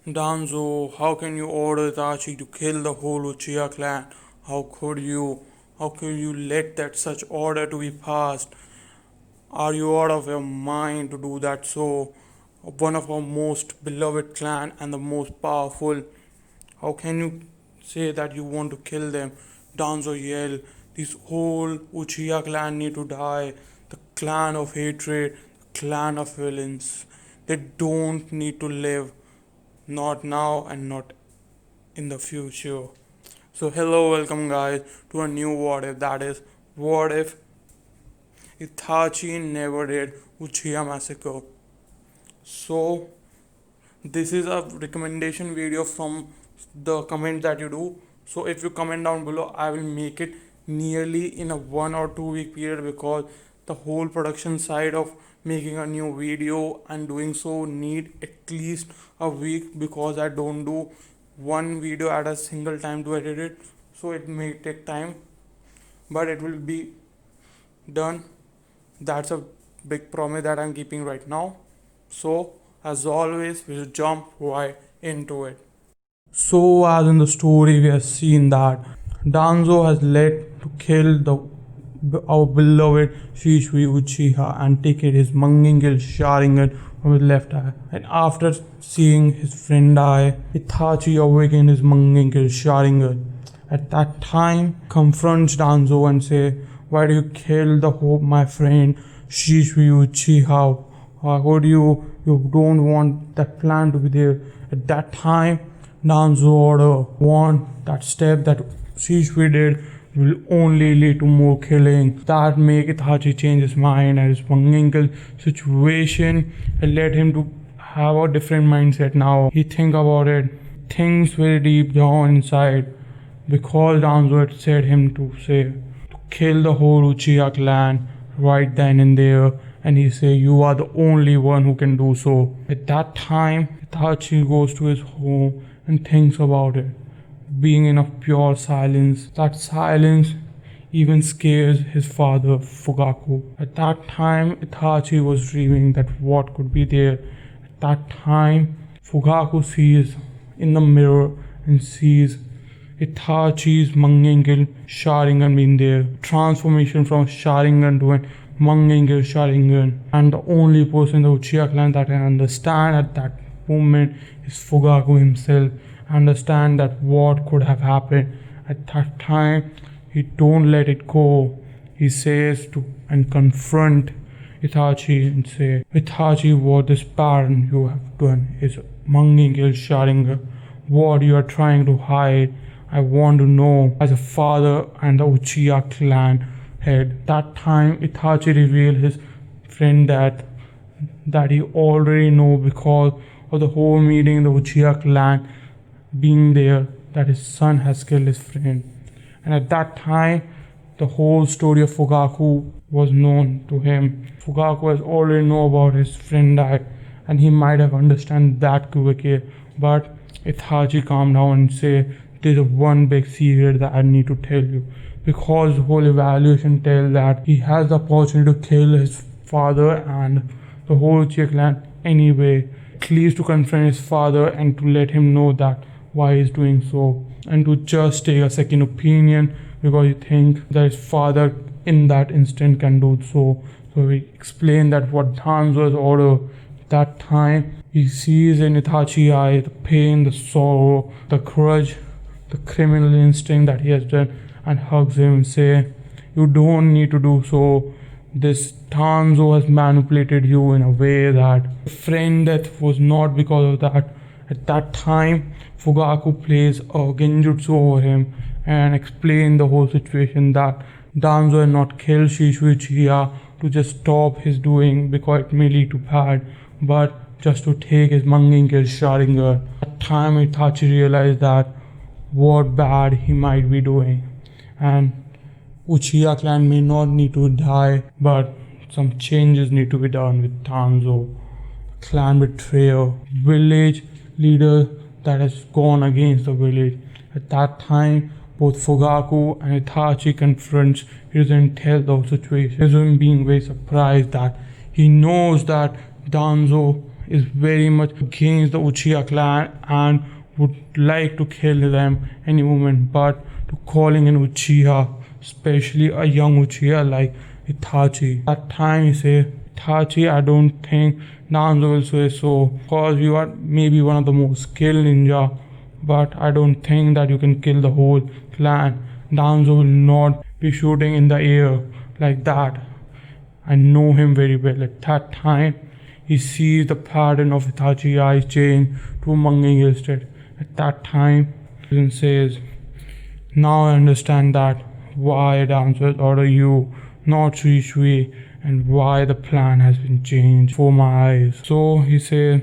Danzo, how can you order Itachi to kill the whole Uchiha clan? How could you? How could you let that such order to be passed? Are you out of your mind to do that? So, one of our most beloved clan and the most powerful. How can you say that you want to kill them? Danzo yell, this whole Uchiha clan need to die. The clan of hatred, the clan of violence. They don't need to live. Not now and not in the future. So, hello, welcome guys to a new what if, that is, what if Itachi never did Uchiha massacre. So, this is a recommendation video from the comment that you do. So, if you comment down below, I will make it nearly in a 1 or 2 week period because the whole production side of making a new video and doing so need at least a week because I don't do one video at a single time to edit it, so it may take time, but it will be done. That's a big promise that I'm keeping right now. So as always, we'll jump right into it. So as in the story we have seen that Danzo has led to kill our beloved Shisui Uchiha and taken his Mangingil Sharingan from his left eye. And after seeing his friend die, Itachi awakened his Mangingil Sharingan. At that time, confronts Danzo and say, "Why do you kill the hope, my friend Shisui Uchiha? Why would you don't want that plan to be there?" At that time, Danzo order warned that step that Shisui did will only lead to more killing. That make Itachi change his mind and his Manginkel situation and led him to have a different mindset now. He think about it, thinks very deep down inside because Danzo had said him to kill the whole Uchiha clan right then and there, and he say you are the only one who can do so. At that time, Itachi goes to his home and thinks about it, being in a pure silence. That silence even scares his father Fugaku. At that time, Itachi was dreaming that what could be there. At that time, Fugaku sees in the mirror and sees Itachi's Mangengil Sharingan being there. Transformation from Sharingan to a Mangengil Sharingan. And the only person in the Uchiha clan that can understand at that moment is Fugaku himself. Understand that what could have happened. At that time, he don't let it go. He says to and confront Itachi and say, "Itachi, what this pattern you have done is Mangengil Sharingan. What you are trying to hide, I want to know as a father and the Uchiha clan head." That time Itachi revealed his friend that he already know because of the whole meeting in the Uchiha clan being there, that his son has killed his friend. And at that time the whole story of Fugaku was known to him. Fugaku has already know about his friend died and he might have understand that quickly, but Itachi calmed down and say, "There's one big secret that I need to tell you," because the whole evaluation tells that he has the opportunity to kill his father and the whole Uchiha clan anyway, at least to confront his father and to let him know that why he's doing so, and to just take a second opinion because he thinks that his father in that instant can do so. So he explained that what Danzo's order. That time he sees in Itachi's eye the pain, the sorrow, the grudge, the criminal instinct that he has done, and hugs him and say, "You don't need to do so. This Danzo has manipulated you in a way that friend death was not because of that." At that time, Fugaku plays a genjutsu over him and explains the whole situation that Danzo had not killed Shisui Uchiha to just stop his doing because it may lead to bad, but just to take his Mangengil Sharingan. At that time, Itachi realized that what bad he might be doing, and Uchiha clan may not need to die, but some changes need to be done with Danzo. Clan betrayal, village leader that has gone against the village. At that time, both Fugaku and Itachi confronts Hiruzen and tell the situation. Hiruzen being very surprised that he knows that Danzo is very much against the Uchiha clan and would like to kill them any moment, but to calling an Uchiha, especially a young Uchiha like Itachi. At that time he say, Itachi, I don't think Danzo will say so, because you are maybe one of the most skilled ninja, but I don't think that you can kill the whole clan. Danzo will not be shooting in the air like that. I know him very well. At that time, he sees the pattern of Itachi's eyes change to a munging state. At that time, he says, now I understand that why Danzo ordered you not to Shui and why the plan has been changed for my eyes. So he says,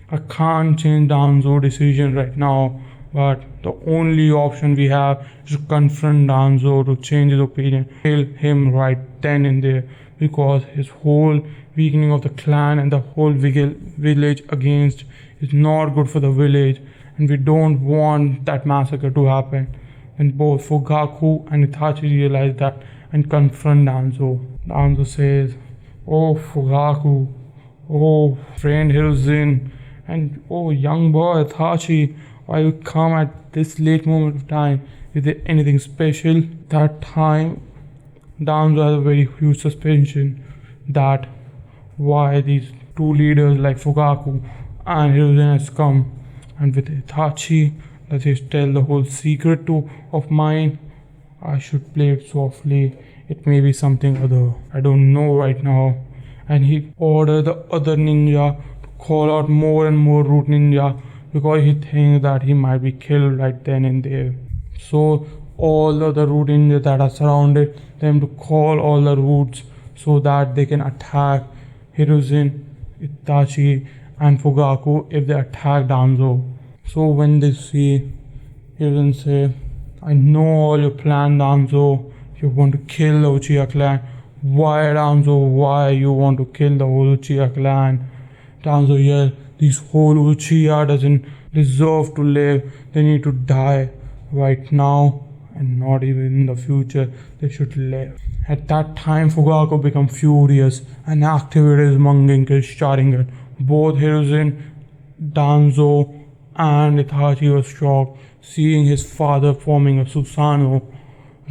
I can't change Danzo's decision right now, but the only option we have is to confront Danzo to change his opinion, kill him right then and there, because his whole weakening of the clan and the whole village against is not good for the village, and we don't want that massacre to happen. Then both Fugaku and Itachi realize that and confront Danzo. Danzo says, oh Fugaku, oh friend Hiruzen, and oh young boy Itachi, why you come at this late moment of time? Is there anything special? That time Danzo has a very huge suspicion that why these two leaders like Fugaku and Hiruzen has come, and with Itachi that he tell the whole secret to of mine. I should play it softly. It may be something other. I don't know right now. And he ordered the other ninja to call out more and more root ninja because he thinks that he might be killed right then and there. So all the other root ninjas that are surrounded them to call all the roots so that they can attack Hiruzen, Itachi and Fugaku if they attack Danzo. So when they see Hiruzen say, I know all your plan, Danzo. You want to kill the Uchiha clan. Why, Danzo? Why you want to kill the whole Uchiha clan? Danzo yell, this whole Uchiha doesn't deserve to live. They need to die right now and not even in the future. They should live. At that time, Fugaku became furious and activated his Mangekyou Sharingan. Both Hiruzen, Danzo and Itachi was shocked seeing his father forming a Susanoo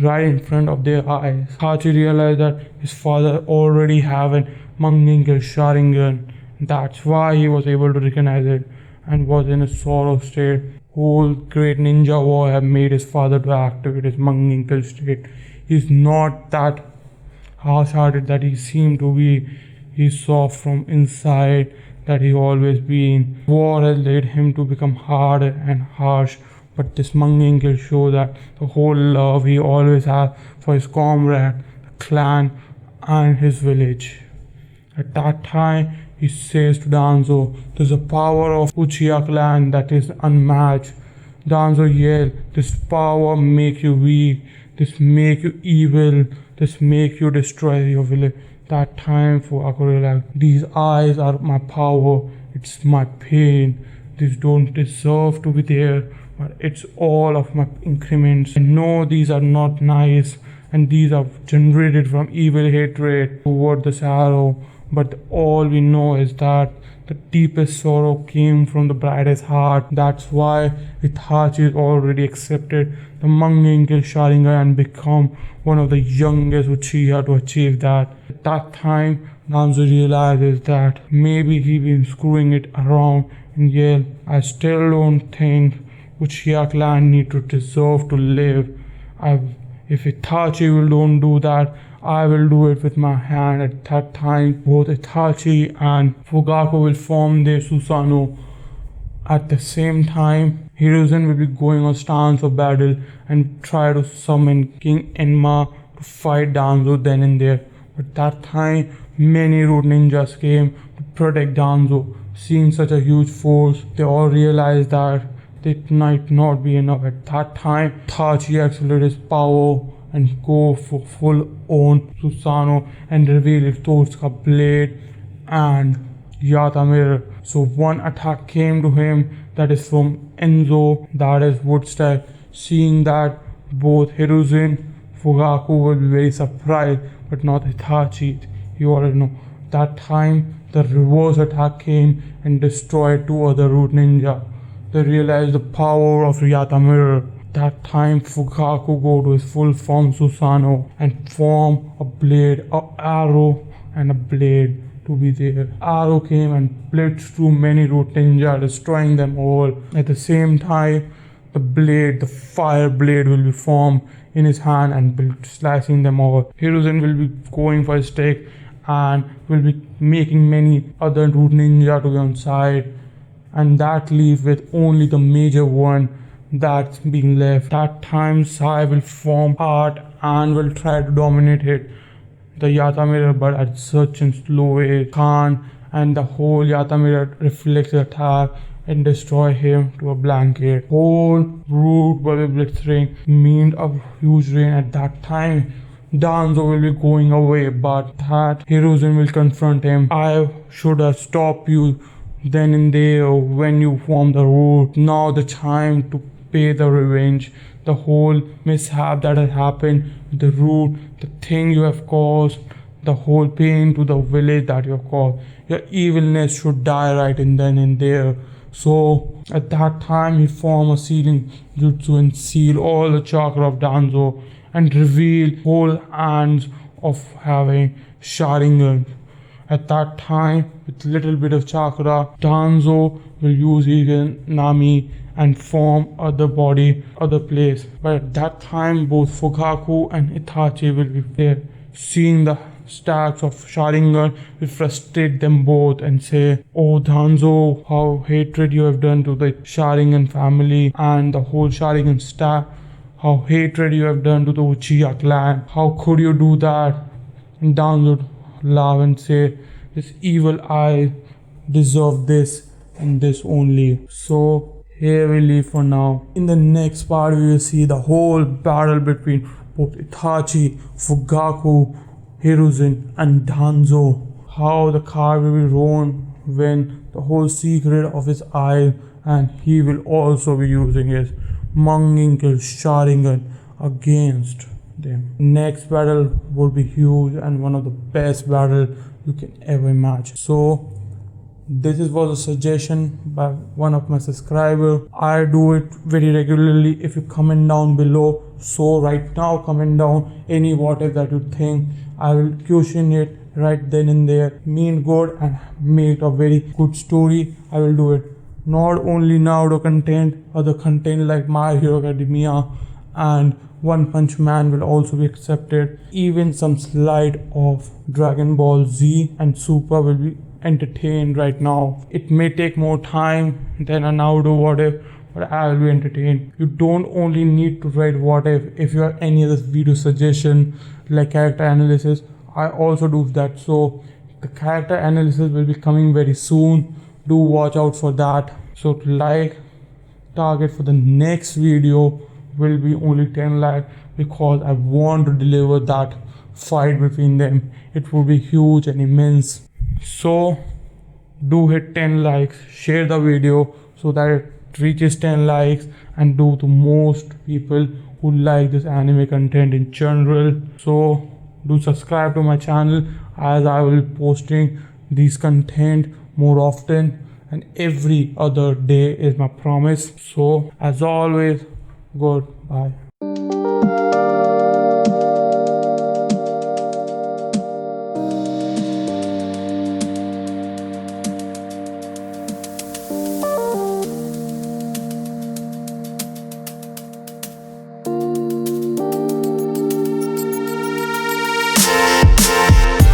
right in front of their eyes. Itachi realized that his father already had a Mangekyou Sharingan. That's why he was able to recognize it and was in a sort of state. Whole great ninja war have made his father to activate his Mangekyou state. He's not that harsh-hearted that he seemed to be. He's soft from inside that he always been. War has led him to become hard and harsh, but this Mangekyou shows that the whole love he always had for his comrade, the clan and his village. At that time, he says to Danzo, there's a power of Uchiha clan that is unmatched. Danzo yells, this power make you weak, this make you evil, this make you destroy your village. That time Fugaku realized, these eyes are my power, it's my pain. These don't deserve to be there, but it's all of my increments. I know these are not nice and these are generated from evil hatred toward the sorrow, but all we know is that the deepest sorrow came from the brightest heart. That's why Itachi already accepted the Mangekyou Sharingan and become one of the youngest Uchiha to achieve that. At that time, Danzo realizes that maybe he been screwing it around and yell, I still don't think Uchiha clan need to deserve to live. If Itachi will don't do that, I will do it with my hand. At that time, both Itachi and Fugaku will form their Susanoo. At the same time, Hiruzen will be going on stance of battle and try to summon King Enma to fight Danzo then and there. But that time, many root ninjas came to protect Danzo. Seeing such a huge force, they all realized that it might not be enough. At that time, Itachi accelerated his power and go for full on Susanoo and reveal its Totsuka blade and Yata mirror. So one attack came to him that is from Enzo, that is wood style. Seeing that, both Hiruzen, Fugaku will be very surprised, but not Itachi. You already know. That time the reverse attack came and destroyed two other root ninja. They realized the power of Ryata mirror. That time Fugaku go to his full form Susanoo and form a blade, a arrow and a blade to be there. Arrow came and blitzed through many root ninja, destroying them all. At the same time, the blade, the fire blade will be formed in his hand and be slicing them all. Hiruzen will be going for his stick and will be making many other root ninja to be on side, and that leave with only the major one that's being left. That time Sai will form heart and will try to dominate it, the Yata mirror, but at such a slow way. Khan and the whole Yata mirror reflects the attack and destroy him to a blanket. Whole root will be blistering, mean a huge rain. At that time Danzo will be going away, but that Hiruzen will confront him. I should have stopped you then and there when you formed the root. Now the time to pay the revenge. The whole mishap that has happened with the root, the thing you have caused, the whole pain to the village that you have caused. Your evilness should die right in then and there. So at that time he formed a sealing jutsu and seal all the chakra of Danzo and reveal whole hands of having Sharingan. At that time, with little bit of chakra, Danzo will use even Nami and form other body, other place. But at that time, both Fugaku and Itachi will be there. Seeing the stacks of Sharingan will frustrate them both and say, "Oh Danzo, how hatred you have done to the Sharingan family and the whole Sharingan stack. How hatred you have done to the Uchiha clan. How could you do that?" And Danzo would laugh and say, "This evil eye deserve this and this only." So here we leave for now. In the next part we will see the whole battle between both Itachi, Fugaku, Hiruzen and Danzo. How the card will be drawn when the whole secret of his eye, and he will also be using his Manginkel Sharingan against them. Next battle will be huge and one of the best battle you can ever imagine. So this was a suggestion by one of my subscribers. I do it very regularly. If you comment down below, so right now comment down any whatever that you think, I will question it right then and there, mean good and make a very good story. I will do it. Not only Naruto content, other content like My Hero Academia and One Punch Man will also be accepted. Even some slide of Dragon Ball Z and Super will be entertained right now. It may take more time than a Naruto what if, but I will be entertained. You don't only need to write what if you have any other video suggestion like character analysis, I also do that. So the character analysis will be coming very soon. Do watch out for that. So like target for the next video will be only 10 likes because I want to deliver that fight between them. It will be huge and immense. So do hit 10 likes, share the video so that it reaches 10 likes and do to most people who like this anime content in general. So do subscribe to my channel as I will be posting these content more often and every other day is my promise. So as always, goodbye.